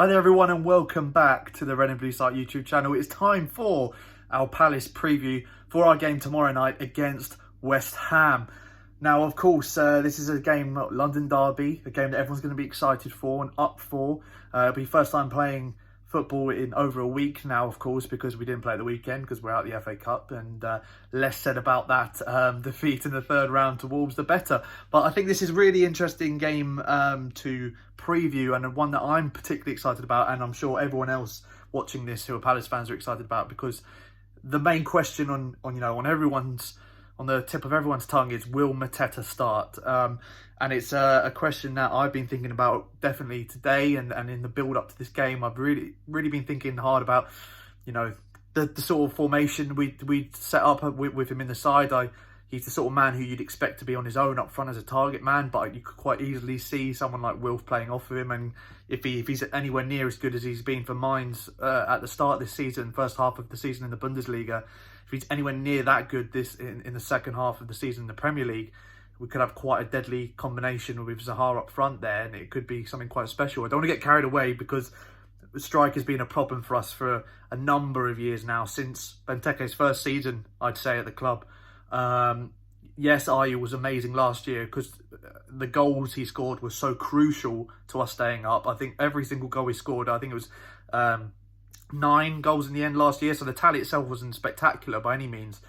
Hi there everyone and welcome back to the Red and Blue Site YouTube channel. It's time for our Palace preview for our game tomorrow night against West Ham. Now of course this is a game, London derby, a game that everyone's going to be excited for and up for. It'll be first time playing football in over a week now, of course, because we didn't play at the weekend because we're out the FA Cup, and less said about that defeat in the third round to Wolves the better. But I think this is a really interesting game to preview, and one that I'm particularly excited about, and I'm sure everyone else watching this who are Palace fans are excited about, because the main question on the tip of everyone's tongue is, will Mateta start? And it's a question that I've been thinking about definitely today, and in the build up to this game. I've really been thinking hard about, the sort of formation we set up with him in the side. He's the sort of man who you'd expect to be on his own up front as a target man, but you could quite easily see someone like Wilf playing off of him. And if he's anywhere near as good as he's been for Mainz at the start of this season, first half of the season in the Bundesliga, if he's anywhere near that good in the second half of the season in the Premier League, we could have quite a deadly combination with Zaha up front there, and it could be something quite special. I don't want to get carried away, because the strike has been a problem for us for a number of years now, since Benteke's first season, I'd say, at the club. Yes, Ayew was amazing last year because the goals he scored were so crucial to us staying up. I think every single goal he scored, I think it was 9 goals in the end last year, so the tally itself wasn't spectacular by any means.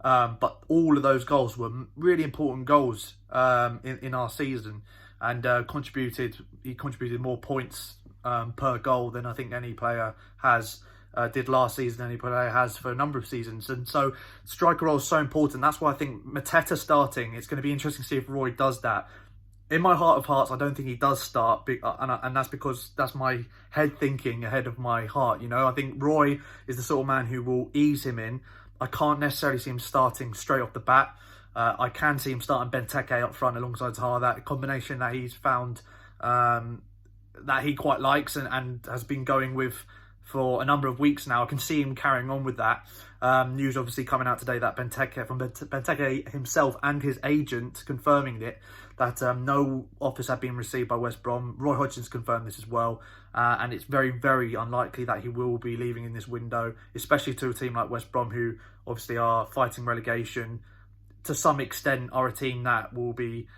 But all of those goals were really important goals in our season, and he contributed more points per goal than I think any player did last season, any player has for a number of seasons. And so striker role is so important. That's why I think Mateta starting, it's going to be interesting to see if Roy does that. In my heart of hearts, I don't think he does start, and that's because that's my head thinking ahead of my heart. I think Roy is the sort of man who will ease him in. I can't necessarily see him starting straight off the bat. I can see him starting Benteke up front alongside Zaha, that combination that he's found that he quite likes and has been going with for a number of weeks now. I can see him carrying on with that. News obviously coming out today that Benteke himself and his agent confirming it, that no offers have been received by West Brom. Roy Hodgson's confirmed this as well, and it's very, very unlikely that he will be leaving in this window, especially to a team like West Brom, who obviously are fighting relegation. To some extent, are a team that will be,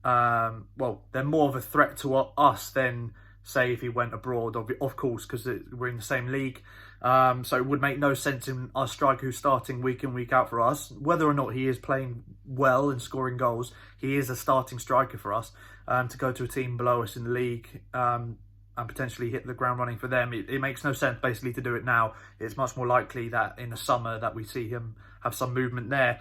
they're more of a threat to us than, say, if he went abroad, of course, because we're in the same league. So it would make no sense in our striker who's starting week in, week out for us. Whether or not he is playing well and scoring goals, he is a starting striker for us. To go to a team below us in the league and potentially hit the ground running for them, it makes no sense basically to do it now. It's much more likely that in the summer that we see him have some movement there.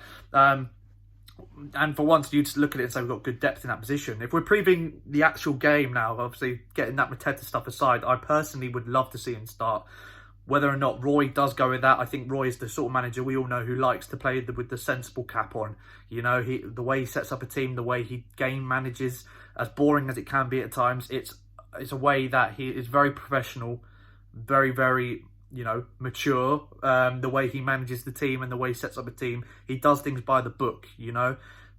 And for once, you just look at it and say we've got good depth in that position. If we're previewing the actual game now, obviously getting that Mateta stuff aside, I personally would love to see him start. Whether or not Roy does go with that, I think Roy is the sort of manager we all know who likes to play with the sensible cap on. The way he sets up a team, the way he game manages, as boring as it can be at times, it's a way that he is very professional, very, very mature. The way he manages the team and the way he sets up a team, he does things by the book.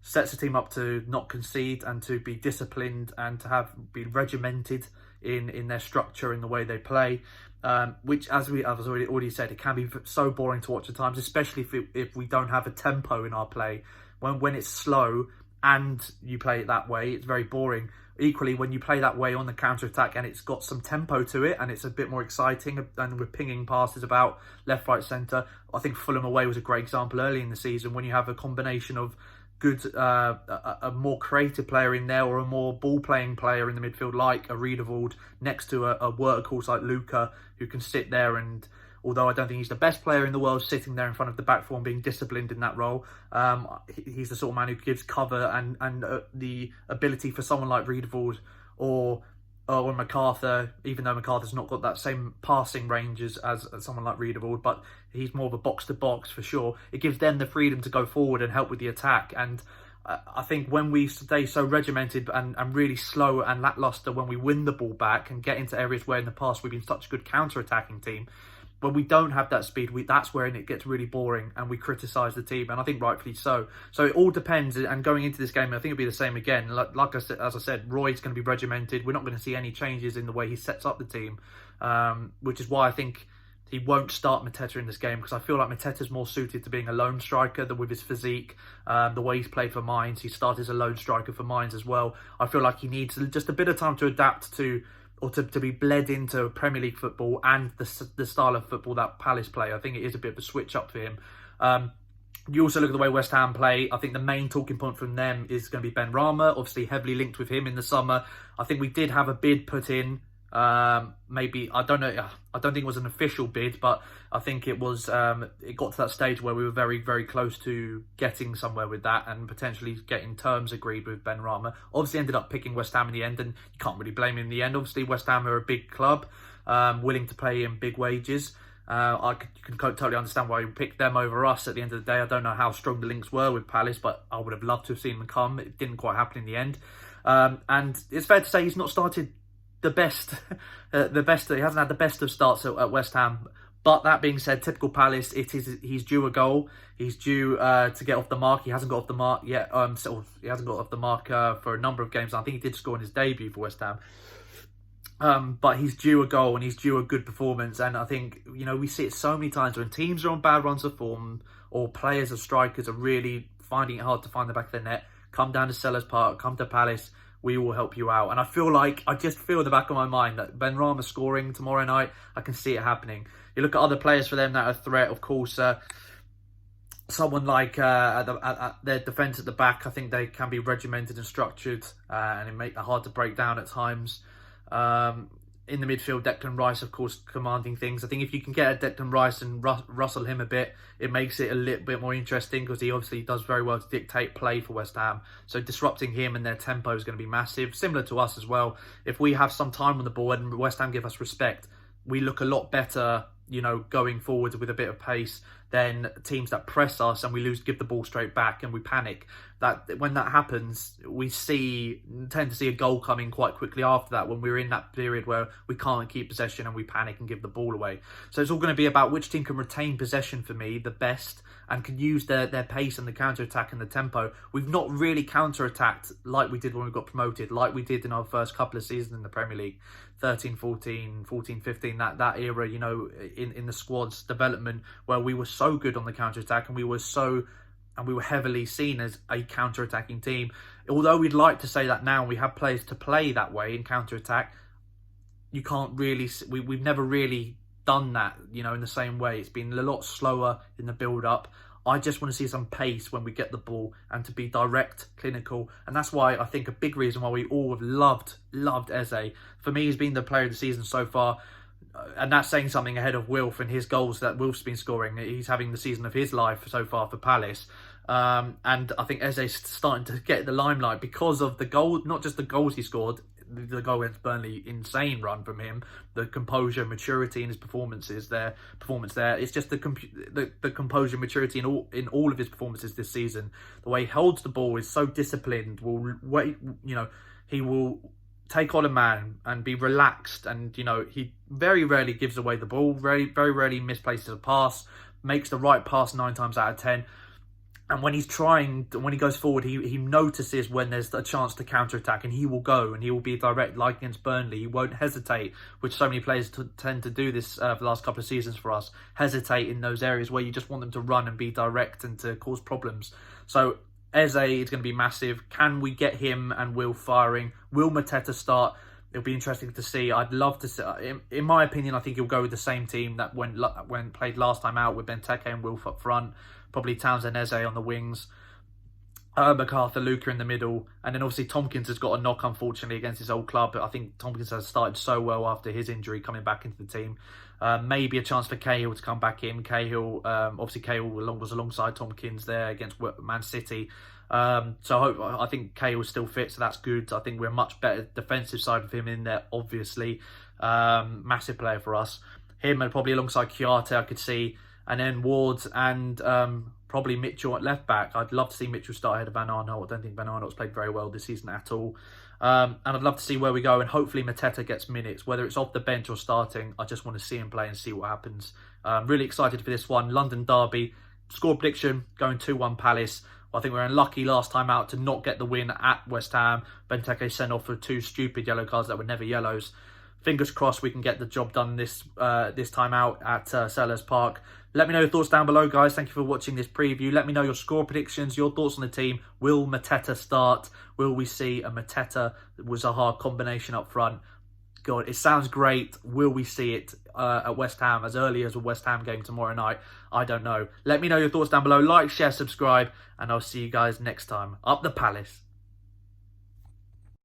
Sets the team up to not concede and to be disciplined and to be regimented in their structure and the way they play. Which, as I've already said, it can be so boring to watch at times, especially if we don't have a tempo in our play. When it's slow and you play it that way, it's very boring. Equally, when you play that way on the counter-attack and it's got some tempo to it and it's a bit more exciting, and we're pinging passes about left, right, centre. I think Fulham away was a great example early in the season, when you have a combination of good, a more creative player in there, or a more ball-playing player in the midfield like a Riedewald next to a workhorse like Luca, who can sit there and, although I don't think he's the best player in the world, sitting there in front of the back four and being disciplined in that role. He's the sort of man who gives cover and the ability for someone like Riedewald or MacArthur, even though MacArthur's not got that same passing range as someone like Riedewald, but he's more of a box-to-box for sure. It gives them the freedom to go forward and help with the attack. And I think when we stay so regimented and really slow and lacklustre when we win the ball back and get into areas where in the past we've been such a good counter-attacking team, when we don't have that speed, that's where it gets really boring and we criticise the team, and I think rightfully so. So it all depends, and going into this game, I think it'll be the same again. Like I said, as I said, Roy's going to be regimented. We're not going to see any changes in the way he sets up the team, which is why I think he won't start Mateta in this game, because I feel like Mateta's more suited to being a lone striker than with his physique. The way he's played for Mainz, he started as a lone striker for Mainz as well. I feel like he needs just a bit of time to adapt to, or to be bled into Premier League football and the style of football that Palace play. I think it is a bit of a switch up for him. You also look at the way West Ham play. I think the main talking point from them is going to be Ben Rama, obviously heavily linked with him in the summer. I think we did have a bid put in. Maybe, I don't know, I don't think it was an official bid, but I think it was, it got to that stage where we were very, very close to getting somewhere with that and potentially getting terms agreed with Ben Rama. Obviously ended up picking West Ham in the end, and you can't really blame him in the end. Obviously West Ham are a big club, willing to pay him big wages. You can totally understand why you picked them over us at the end of the day. I don't know how strong the links were with Palace, but I would have loved to have seen them come. It didn't quite happen in the end. And it's fair to say he's not started the best, he hasn't had the best of starts at West Ham. But that being said, typical Palace, he's due a goal. He's due to get off the mark. He hasn't got off the mark yet. He hasn't got off the mark for a number of games. I think he did score in his debut for West Ham. But he's due a goal and he's due a good performance. And I think, we see it so many times when teams are on bad runs of form, or players or strikers are really finding it hard to find the back of the net. Come down to Sellers Park, come to Palace. We will help you out. And I just feel in the back of my mind that Ben Rama scoring tomorrow night, I can see it happening. You look at other players for them that are a threat, of course, someone like at their defence at the back, I think they can be regimented and structured, and it make it hard to break down at times. In the midfield, Declan Rice, of course, commanding things. I think if you can get a Declan Rice and rustle him a bit, it makes it a little bit more interesting, because he obviously does very well to dictate play for West Ham. So disrupting him and their tempo is going to be massive. Similar to us as well. If we have some time on the ball and West Ham give us respect, we look a lot better, going forward with a bit of pace than teams that press us and we give the ball straight back and we panic. That when that happens, we tend to see a goal coming quite quickly after that, when we're in that period where we can't keep possession and we panic and give the ball away. So it's all going to be about which team can retain possession for me the best and can use their pace and the counter-attack and the tempo. We've not really counter-attacked like we did when we got promoted, like we did in our first couple of seasons in the Premier League, 13-14, 14-15, that era, in the squad's development, where we were so good on the counter-attack and we were heavily seen as a counter-attacking team. Although we'd like to say that now we have players to play that way in counter-attack, you can't really, we've never really done that, in the same way. It's been a lot slower in the build-up. I just want to see some pace when we get the ball and to be direct, clinical. And that's why I think a big reason why we all have loved Eze. For me, he's been the player of the season so far. And that's saying something ahead of Wilf and his goals that Wilf's been scoring. He's having the season of his life so far for Palace. And I think Eze's starting to get the limelight because of the goal, not just the goals he scored, the goal against Burnley, insane run from him, the composure, maturity in his performance there. It's just the composure, maturity in all of his performances this season. The way he holds the ball is so disciplined. He will take on a man and be relaxed, and he very rarely gives away the ball, very, very rarely misplaces a pass, makes the right pass 9 times out of 10. And when he goes forward, he notices when there's a chance to counter-attack, and he will go and he will be direct, like against Burnley. He won't hesitate, which so many players tend to do this for the last couple of seasons for us. Hesitate in those areas where you just want them to run and be direct and to cause problems. So Eze is going to be massive. Can we get him and Will firing? Will Mateta start? It'll be interesting to see. I'd love to see. In my opinion, I think he'll go with the same team that when played last time out, with Benteke and Wilf up front. Probably Townsend, Eze on the wings, MacArthur, Luca in the middle, and then obviously Tompkins has got a knock, unfortunately, against his old club. But I think Tompkins has started so well after his injury coming back into the team. Maybe a chance for Cahill to come back in. Obviously Cahill was alongside Tompkins there against Man City. I think Cahill still fit, so that's good. I think we're a much better defensive side of him in there, obviously. Massive player for us. Him and probably alongside Chiarte, I could see. And then Ward and probably Mitchell at left back. I'd love to see Mitchell start ahead of Van Arnold. I don't think Van Arnold's played very well this season at all. And I'd love to see where we go, and hopefully Mateta gets minutes, whether it's off the bench or starting. I just want to see him play and see what happens. Really excited for this one. London derby. Score prediction, going 2-1 Palace. I think we were unlucky last time out to not get the win at West Ham. Benteke sent off for 2 stupid yellow cards that were never yellows. Fingers crossed we can get the job done this time out at Selhurst Park. Let me know your thoughts down below, guys. Thank you for watching this preview. Let me know your score predictions, your thoughts on the team. Will Mateta start? Will we see a Mateta with a hard combination up front? God, it sounds great. Will we see it at West Ham as early as a West Ham game tomorrow night? I don't know. Let me know your thoughts down below. Like, share, subscribe, and I'll see you guys next time. Up the Palace.